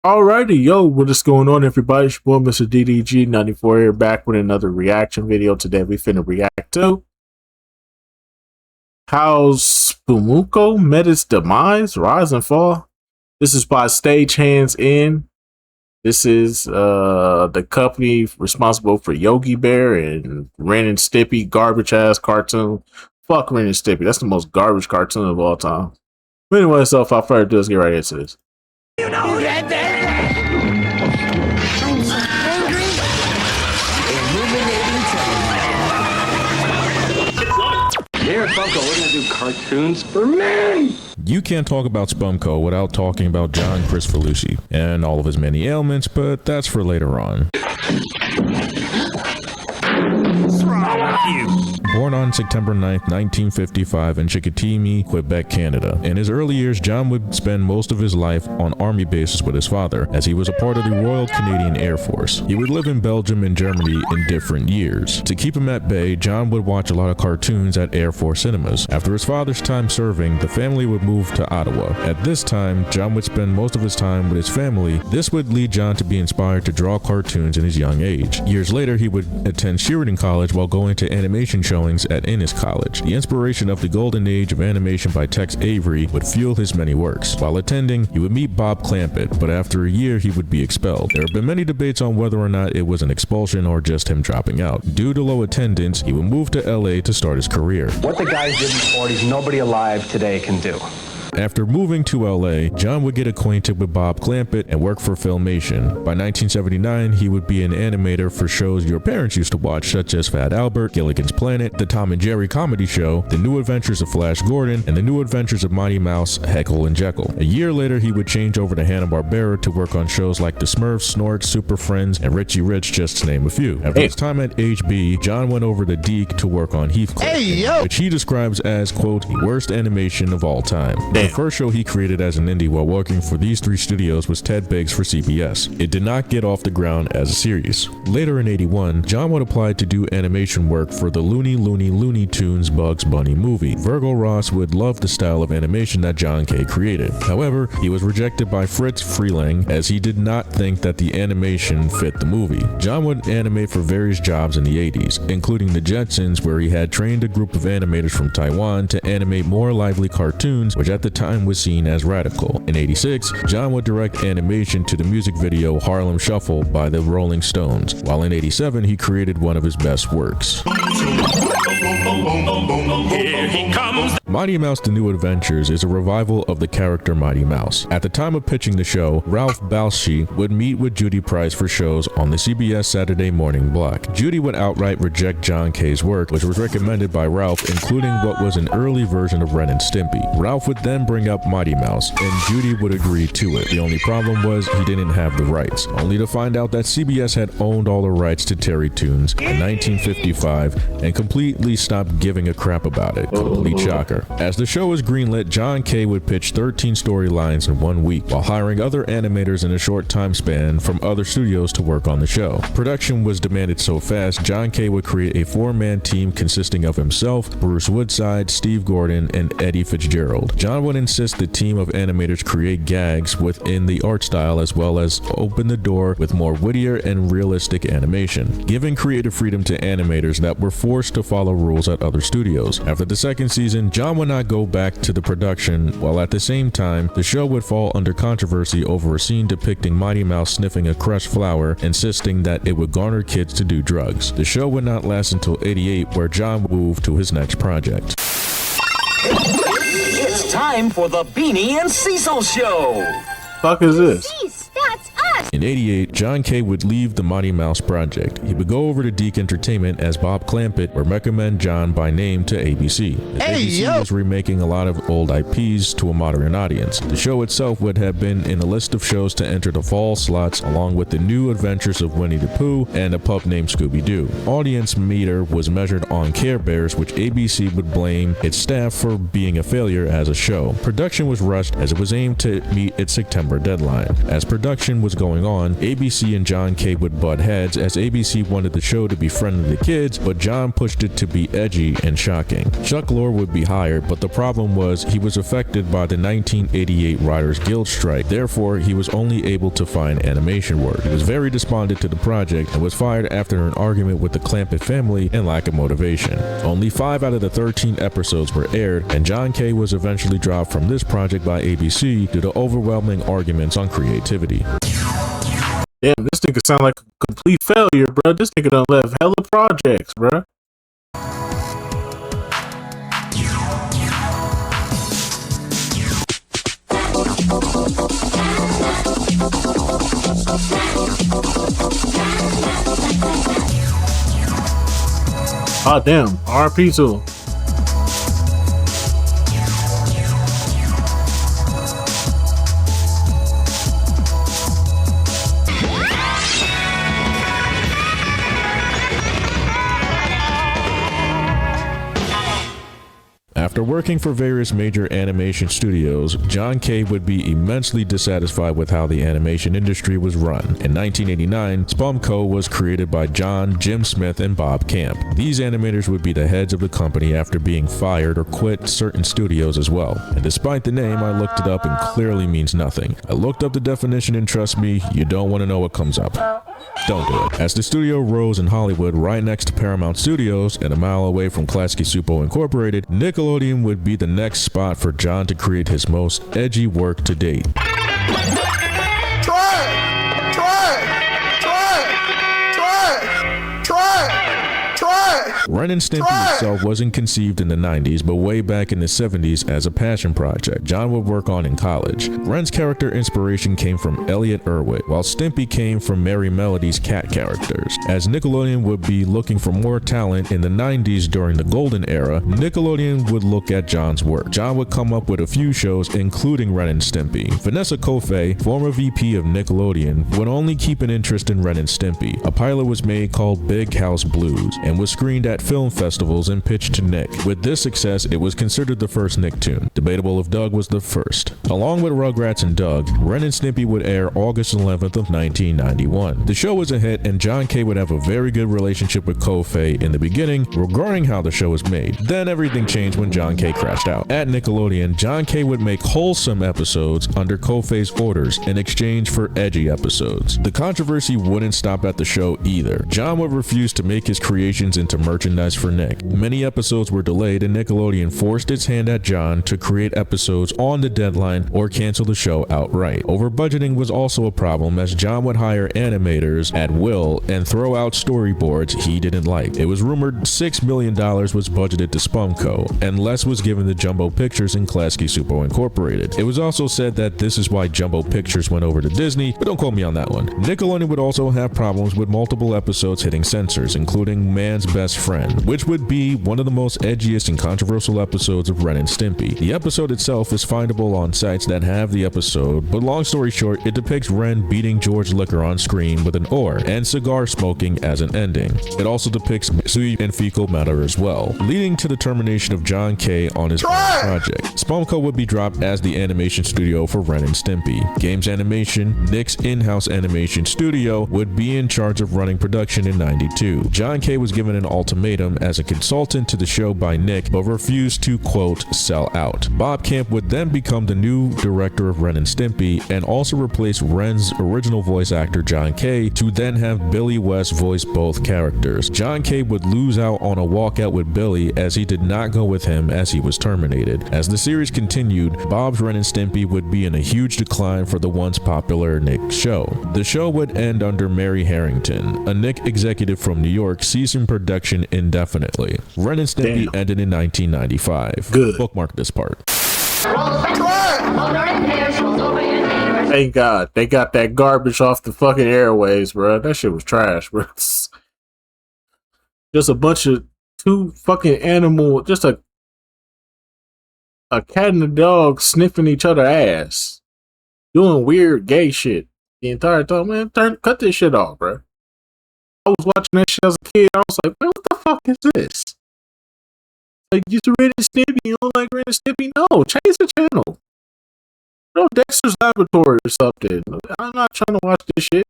Alrighty, yo, what is going on, everybody? It's your boy, Mr. DDG94 here, back with another reaction video. Today, we finna react to how Spümcø met its demise, rise and fall. This is by Stagehands In. This is the company responsible for Yogi Bear and Ren and Stimpy, garbage ass cartoon. Fuck Ren and Stimpy, that's the most garbage cartoon of all time. But anyway, so without further ado, let's get right into this. You know who that is? I'm so hungry. Illuminating Here at Spümcø, we're gonna do cartoons for men. You can't talk about Spümcø without talking about John Kricfalusi and all of his many ailments, but that's for later on. What's wrong with you? Born on September 9th, 1955 in Chicoutimi, Quebec, Canada. In his early years, John would spend most of his life on army bases with his father, as he was a part of the Royal Canadian Air Force. He would live in Belgium and Germany in different years. To keep him at bay, John would watch a lot of cartoons at Air Force cinemas. After his father's time serving, the family would move to Ottawa. At this time, John would spend most of his time with his family. This would lead John to be inspired to draw cartoons in his young age. Years later, he would attend Sheridan College while going to animation showings at Innis College. The inspiration of the golden age of animation by Tex Avery would fuel his many works. While attending, he would meet Bob Clampett, but after a year he would be expelled. There have been many debates on whether or not it was an expulsion or just him dropping out. Due to low attendance, he would move to LA to start his career. What the guys did in the 40s, nobody alive today can do. After moving to LA, John would get acquainted with Bob Clampett and work for Filmation. By 1979, he would be an animator for shows your parents used to watch, such as Fat Albert, Gilligan's Planet, The Tom and Jerry Comedy Show, The New Adventures of Flash Gordon, and The New Adventures of Mighty Mouse, Heckle and Jekyll. A year later, he would change over to Hanna-Barbera to work on shows like The Smurfs, Snorks, Super Friends, and Richie Rich, just to name a few. After his time at HB, John went over to Deke to work on Heathcliff, which he describes as, quote, the worst animation of all time. The first show he created as an indie while working for these three studios was Ted Biggs for CBS. It did not get off the ground as a series. Later in '81, John would apply to do animation work for the Looney Tunes Bugs Bunny movie. Virgil Ross would love the style of animation that John K. created. However, he was rejected by Fritz Freleng as he did not think that the animation fit the movie. John would animate for various jobs in the '80s, including the Jetsons, where he had trained a group of animators from Taiwan to animate more lively cartoons, which at the time was seen as radical. In '86, John would direct animation to the music video Harlem Shuffle by the Rolling Stones, while in '87 he created one of his best works. Here he comes. Mighty Mouse The New Adventures is a revival of the character Mighty Mouse. At the time of pitching the show, Ralph Bakshi would meet with Judy Price for shows on the CBS Saturday morning block. Judy would outright reject John K.'s work, which was recommended by Ralph, including what was an early version of Ren and Stimpy. Ralph would then bring up Mighty Mouse, and Judy would agree to it. The only problem was he didn't have the rights, only to find out that CBS had owned all the rights to Terry Toons in 1955 and completely stopped giving a crap about it. Complete shocker. As the show was greenlit, John K. would pitch 13 storylines in 1 week, while hiring other animators in a short time span from other studios to work on the show. Production was demanded so fast, John K. would create a 4-man team consisting of himself, Bruce Woodside, Steve Gordon, and Eddie Fitzgerald. John would insist the team of animators create gags within the art style, as well as open the door with more wittier and realistic animation, giving creative freedom to animators that were forced to follow rules at other studios. After the second season, John would not go back to the production, while at the same time, the show would fall under controversy over a scene depicting Mighty Mouse sniffing a crushed flower, insisting that it would garner kids to do drugs. The show would not last until '88, where John moved to his next project. It's time for the Beanie and Cecil Show. Fuck is this? Jeez, that's us! In '88, John K. would leave the Mighty Mouse project. He would go over to Deke Entertainment as Bob Clampett would recommend John by name to ABC. ABC was remaking a lot of old IPs to a modern audience. The show itself would have been in a list of shows to enter the fall slots, along with the New Adventures of Winnie the Pooh and a pup named Scooby-Doo. Audience meter was measured on Care Bears, which ABC would blame its staff for being a failure as a show. Production was rushed as it was aimed to meet its September deadline. As production was going going on, ABC and John K would butt heads as ABC wanted the show to be friendly to kids, but John pushed it to be edgy and shocking. Chuck Lorre would be hired, but the problem was he was affected by the 1988 Writers Guild strike. Therefore, he was only able to find animation work. He was very despondent to the project and was fired after an argument with the Clampett family and lack of motivation. Only 5 out of the 13 episodes were aired, and John K was eventually dropped from this project by ABC due to overwhelming arguments on creativity. Damn, this nigga sound like a complete failure, bro. This nigga done left hella projects, bro. Oh damn, RP too. After working for various major animation studios, John K would be immensely dissatisfied with how the animation industry was run. In 1989, Spümcø was created by John, Jim Smith, and Bob Camp. These animators would be the heads of the company after being fired or quit certain studios as well. And despite the name, I looked it up and clearly means nothing. I looked up the definition and trust me, you don't want to know what comes up. Don't do it. As the studio rose in Hollywood right next to Paramount Studios and a mile away from Klasky Csupo Incorporated, Nickelodeon would be the next spot for John to create his most edgy work to date. Ren and Stimpy itself wasn't conceived in the 90s, but way back in the 70s as a passion project John would work on in college. Ren's character inspiration came from Elliot Erwitt, while Stimpy came from Merry Melody's cat characters. As Nickelodeon would be looking for more talent in the 90s during the golden era, Nickelodeon would look at John's work. John would come up with a few shows, including Ren and Stimpy. Vanessa Coffey, former VP of Nickelodeon, would only keep an interest in Ren and Stimpy. A pilot was made called Big House Blues and was screened at film festivals and pitched to Nick. With this success, it was considered the first Nicktoon. Debatable if Doug was the first. Along with Rugrats and Doug, Ren and Stimpy would air August 11th of 1991. The show was a hit, and John K would have a very good relationship with Coffey in the beginning regarding how the show was made. Then everything changed when John K crashed out. At Nickelodeon, John K would make wholesome episodes under Coffey's orders in exchange for edgy episodes. The controversy wouldn't stop at the show either. John would refuse to make his creations into merchandise for Nick. Many episodes were delayed, and Nickelodeon forced its hand at John to create episodes on the deadline or cancel the show outright. Over budgeting was also a problem, as John would hire animators at will and throw out storyboards he didn't like. It was rumored $6 million was budgeted to Spümcø, and less was given to Jumbo Pictures and Klasky Csupo Incorporated. It was also said that this is why Jumbo Pictures went over to Disney, but don't quote me on that one. Nickelodeon would also have problems with multiple episodes hitting censors, including Man's Best Friend, which would be one of the most edgiest and controversial episodes of Ren and Stimpy. The episode itself is findable on sites that have the episode, but long story short, it depicts Ren beating George Liquor on screen with an oar and cigar smoking as an ending. It also depicts suit and fecal matter as well, leading to the termination of John K on his project. Spümcø would be dropped as the animation studio for Ren and Stimpy. Games Animation, Nick's in-house animation studio, would be in charge of running production in '92. John K was given an ultimatum as a consultant to the show by Nick, but refused to, quote, sell out. Bob Camp would then become the new director of Ren and Stimpy and also replace Ren's original voice actor John K to then have Billy West voice both characters. John K would lose out on a walkout with Billy as he did not go with him as he was terminated. As the series continued, Bob's Ren and Stimpy would be in a huge decline for the once popular Nick show. The show would end under Mary Harrington, a Nick executive from New York, ceasing production indefinitely. Ren and Stimpy ended in 1995. Good. Bookmark this part. Thank God they got that garbage off the fucking airways, bro. That shit was trash, bro. Just a bunch of two fucking animal, just a cat and a dog sniffing each other ass, doing weird gay shit the entire time. Man, cut this shit off, bro. I was watching that shit as a kid. I was like, man, what the fuck is this? Like, you Ren and Stimpy, you don't like Ren and Stimpy? No, change the channel. No, Dexter's Laboratory or something. I'm not trying to watch this shit.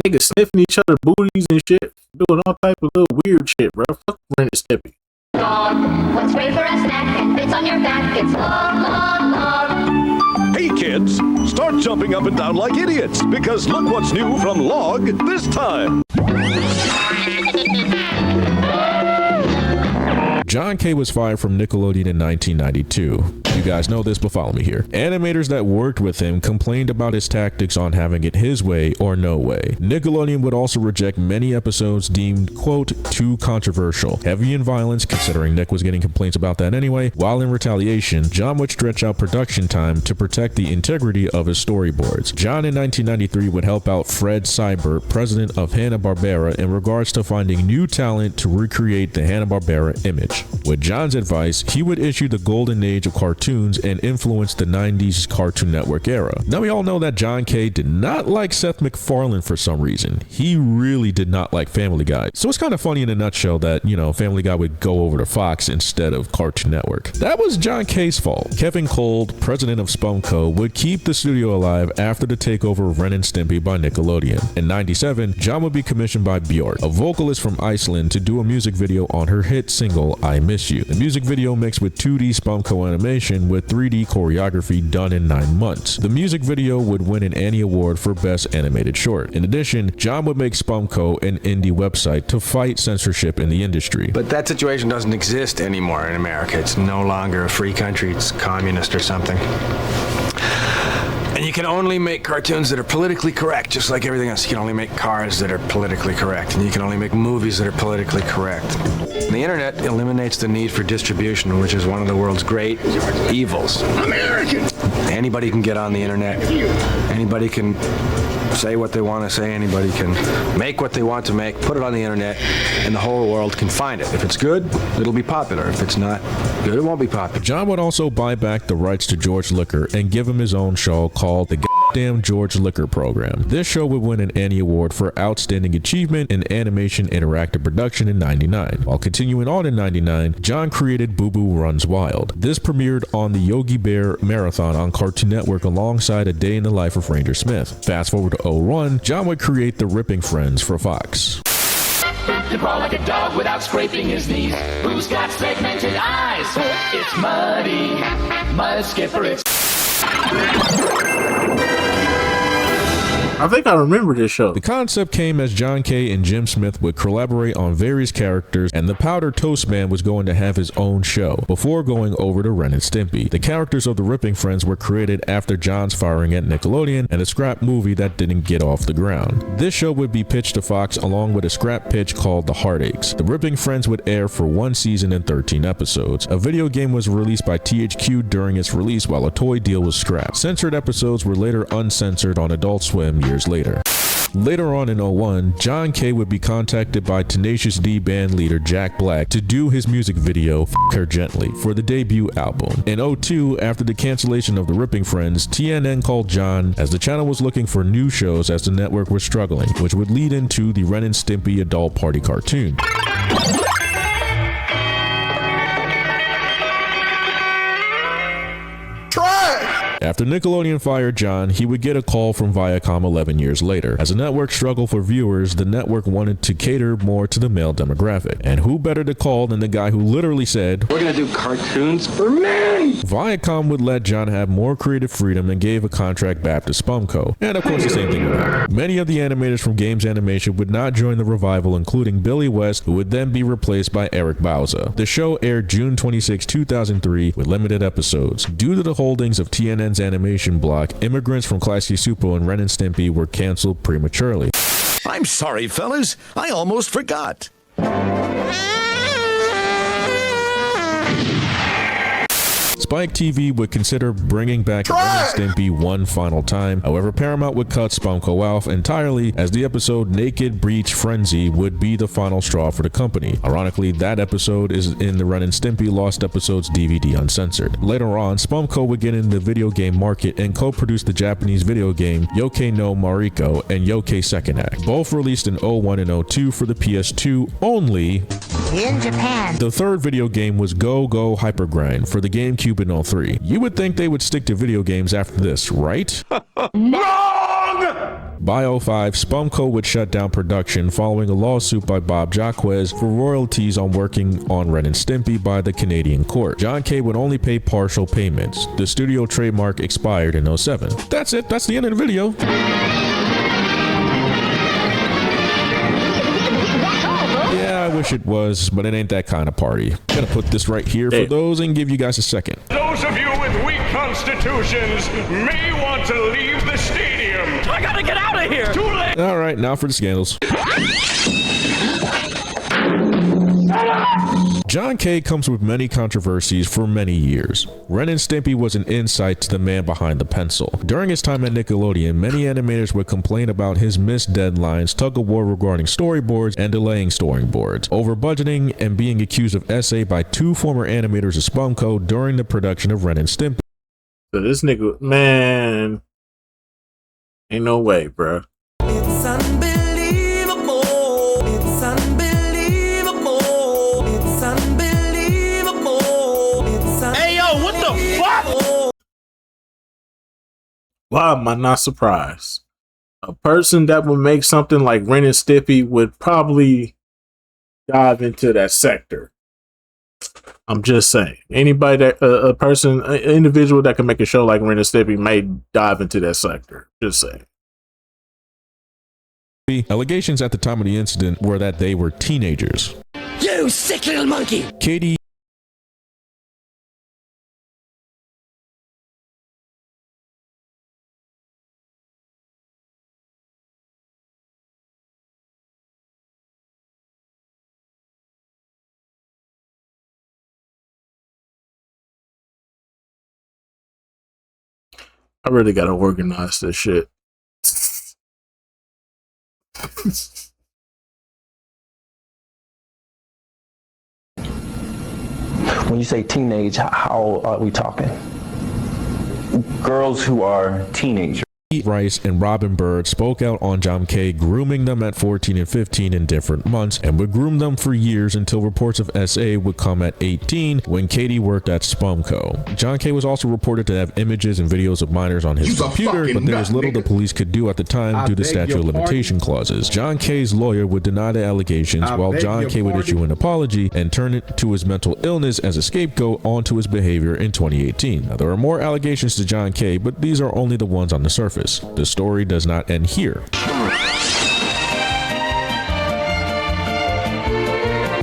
Niggas sniffing each other booties and shit, doing all type of little weird shit, bro. Fuck Ren and Stimpy. Log, what's ready for a snack and fits on your back? It's log. Hey kids, start jumping up and down like idiots, because look what's new from Log this time. John K. was fired from Nickelodeon in 1992. You guys know this, but follow me here. Animators that worked with him complained about his tactics on having it his way or no way. Nickelodeon would also reject many episodes deemed, quote, too controversial, heavy in violence, considering Nick was getting complaints about that anyway, while in retaliation, John would stretch out production time to protect the integrity of his storyboards. John in 1993 would help out Fred Seibert, president of Hanna-Barbera, in regards to finding new talent to recreate the Hanna-Barbera image. With John's advice, he would issue the golden age of cartoons and influence the 90s Cartoon Network era. Now we all know that John K. did not like Seth MacFarlane for some reason. He really did not like Family Guy. So it's kind of funny in a nutshell that, you know, Family Guy would go over to Fox instead of Cartoon Network. That was John K.'s fault. Kevin Cold, president of Spümcø, would keep the studio alive after the takeover of Ren and Stimpy by Nickelodeon. In 97, John would be commissioned by Björk, a vocalist from Iceland, to do a music video on her hit single I Miss You. The music video mixed with 2D Spümcø animation with 3D choreography done in 9 months. The music video would win an Annie Award for Best Animated Short. In addition, John would make Spümcø an indie website to fight censorship in the industry. But that situation doesn't exist anymore in America. It's no longer a free country. It's communist or something. And you can only make cartoons that are politically correct, just like everything else. You can only make cars that are politically correct, and you can only make movies that are politically correct. And the internet eliminates the need for distribution, which is one of the world's great evils. American! Anybody can get on the internet. Anybody can say what they want to say. Anybody can make what they want to make, put it on the internet, and the whole world can find it. If it's good, it'll be popular. If it's not good, it won't be popular. John would also buy back the rights to George Liquor and give him his own show called The Goddamn George Liquor Program. This show would win an Annie Award for Outstanding Achievement in Animation Interactive Production in 99. While continuing on in 99, John created Boo Boo Runs Wild. This premiered on the Yogi Bear Marathon on Cartoon Network alongside A Day in the Life of Ranger Smith. Fast forward to 01, John would create The Ripping Friends for Fox. You crawl like a dog without scraping his knees. Who's got segmented eyes? It's Muddy, Mud Skipper. It's I think I remember this show. The concept came as John K. and Jim Smith would collaborate on various characters, and the Powder Toast Man was going to have his own show before going over to Ren and Stimpy. The characters of the Ripping Friends were created after John's firing at Nickelodeon and a scrap movie that didn't get off the ground. This show would be pitched to Fox along with a scrap pitch called The Heartaches. The Ripping Friends would air for 1 season and 13 episodes. A video game was released by THQ during its release, while a toy deal was scrapped. Censored episodes were later uncensored on Adult Swim years later. Later on in 01, John K. would be contacted by Tenacious D band leader Jack Black to do his music video F Her Gently for the debut album. In 02, after the cancellation of the Ripping Friends, TNN called John as the channel was looking for new shows as the network was struggling, which would lead into the Ren and Stimpy adult party cartoon. After Nickelodeon fired John, he would get a call from Viacom 11 years later. As the network struggled for viewers, the network wanted to cater more to the male demographic. And who better to call than the guy who literally said, We're gonna do cartoons for men! Viacom would let John have more creative freedom and gave a contract back to Spümcø. And of course the same thing would happen. Many of the animators from Games Animation would not join the revival, including Billy West, who would then be replaced by Eric Bauza. The show aired June 26, 2003 with limited episodes. Due to the holdings of TNN's animation block, immigrants from Classy Supo and Ren and Stimpy were canceled prematurely. I'm sorry, fellas. I almost forgot. Spike TV would consider bringing back Ren and Stimpy one final time. However, Paramount would cut Spümcø off entirely, as the episode Naked Breach Frenzy would be the final straw for the company. Ironically, that episode is in the Ren and Stimpy Lost Episodes DVD uncensored. Later on, Spümcø would get in the video game market and co-produce the Japanese video game Yokai no Mariko and Yokai Second Act, both released in 01 and 02 for the PS2 only. in Japan. The third video game was Go Go Hypergrind for the GameCube in 03. You would think they would stick to video games after this, right? By 05, Spümcø would shut down production following a lawsuit by Bob Jacques for royalties on working on Ren and Stimpy by the Canadian court. John K. would only pay partial payments. The studio trademark expired in 07. That's it. That's the end of the video. Yeah, I wish it was, but it ain't that kind of party. Gonna put this right here for those and give you guys a second. Those of you with weak constitutions may want to leave the stadium. I gotta get out of here. Too late. All right, now for the scandals. John K. comes with many controversies for many years. Ren and Stimpy was an insight to the man behind the pencil. During his time at Nickelodeon, many animators would complain about his missed deadlines, tug-of-war regarding storyboards, and delaying storyboards, over budgeting, and being accused of SA by two former animators of Spümcø during the production of Ren and Stimpy. So this nigga, man, ain't no way, bruh. It's unbelievable. It's unbelievable. It's unbelievable. It's Hey, yo, what the fuck? Why am I not surprised? A person that would make something like Ren and Stimpy would probably dive into that sector. I'm just saying. Anybody that a person, an individual that can make a show like Ren and Stimpy may dive into that sector. Just saying. Allegations at the time of the incident were that they were teenagers. You sick little monkey. Katie I really gotta organize this shit. When you say teenage, how are we talking? Girls who are teenagers. Rice and Robin Bird spoke out on John K. grooming them at 14 and 15 in different months, and would groom them for years until reports of SA would come at 18 when Katie worked at Spümcø. John K. was also reported to have images and videos of minors on his computer, but there was little the police could do at the time due to statute of limitation clauses. John K.'s lawyer would deny the allegations, while John K. would issue an apology and turn it to his mental illness as a scapegoat onto his behavior in 2018. Now, there are more allegations to John K., but these are only the ones on the surface. The story does not end here.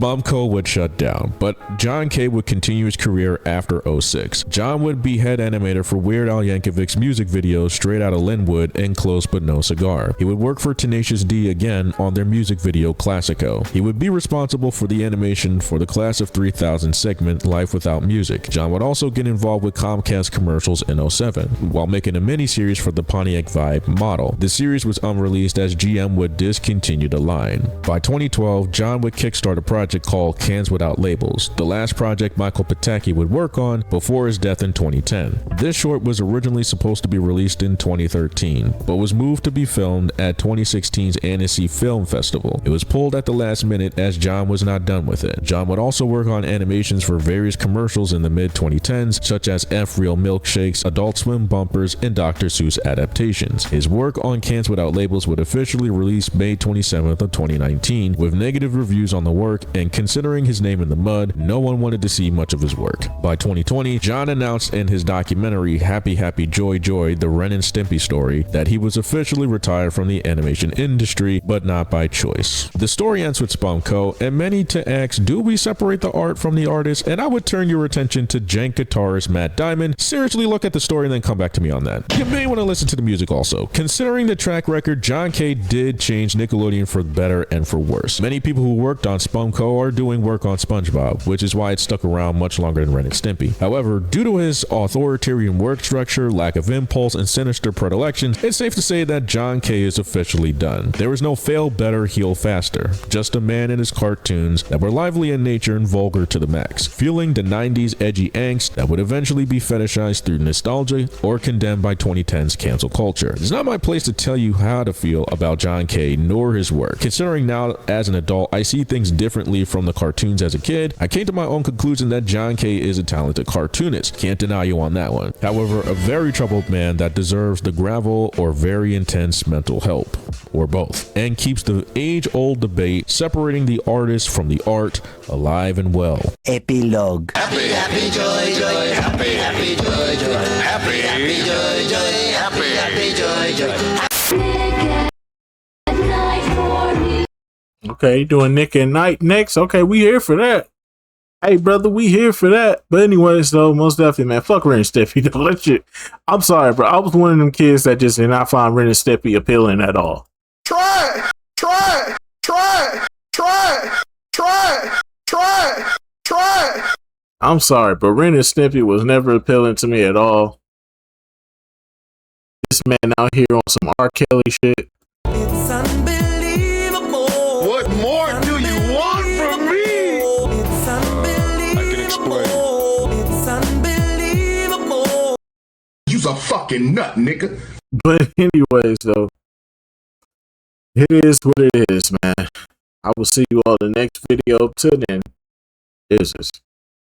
Spümcø would shut down, but John K. would continue his career after 06. John would be head animator for Weird Al Yankovic's music videos Straight Outta Linwood and Close But No Cigar. He would work for Tenacious D again on their music video Classico. He would be responsible for the animation for the Class of 3000 segment Life Without Music. John would also get involved with Comcast commercials in 07, while making a mini-series for the Pontiac Vibe model. The series was unreleased as GM would discontinue the line. By 2012, John would kickstart a project called Cans Without Labels, the last project Michael Pataki would work on before his death in 2010. This short was originally supposed to be released in 2013, but was moved to be filmed at 2016's Annecy Film Festival. It was pulled at the last minute as John was not done with it. John would also work on animations for various commercials in the mid-2010s, such as F-Real Milkshakes, Adult Swim bumpers, and Dr. Seuss adaptations. His work on Cans Without Labels would officially release May 27th of 2019, with negative reviews on the work, and considering his name in the mud, no one wanted to see much of his work. By 2020, John announced in his documentary Happy Happy Joy Joy, the Ren and Stimpy story, that he was officially retired from the animation industry, but not by choice. The story ends with Spümcø, and many to ask, do we separate the art from the artist? And I would turn your attention to jank guitarist Matt Diamond. Seriously look at the story and then come back to me on that. You may want to listen to the music also. Considering the track record, John K. did change Nickelodeon for better and for worse. Many people who worked on Spümcø are doing work on SpongeBob, which is why it stuck around much longer than Ren and Stimpy. However, due to his authoritarian work structure, lack of impulse, and sinister predilections, it's safe to say that John K. is officially done. There is no fail better, heal faster. Just a man and his cartoons that were lively in nature and vulgar to the max, fueling the 90s edgy angst that would eventually be fetishized through nostalgia or condemned by 2010's cancel culture. It's not my place to tell you how to feel about John K. nor his work. Considering now as an adult, I see things differently differently from the cartoons as a kid, I came to my own conclusion that John K is a talented cartoonist. Can't deny you on that one. However, a very troubled man that deserves the gravel or very intense mental help, or both, and keeps the age-old debate separating the artist from the art alive and well. Epilogue. Happy, happy, joy, joy, happy, happy, joy, joy, happy, happy, joy, joy, happy, happy, joy, joy. Okay, doing Nick at Night next. Okay, we here for that. Hey, brother, we here for that. But anyways, though, most definitely, man, fuck Ren and Stimpy. Though. That shit. I'm sorry, bro. I was one of them kids that just did not find Ren and Stimpy appealing at all. Try, try, try, try, try, try, try. I'm sorry, but Ren and Stimpy was never appealing to me at all. This man out here on some R. Kelly shit. It's unbelievable. What more do you want from me? It's unbelievable. I can explain. It's unbelievable. You's a fucking nut, nigga. But anyways, though, it is what it is, man. I will see you all in the next video. Till then, deuces.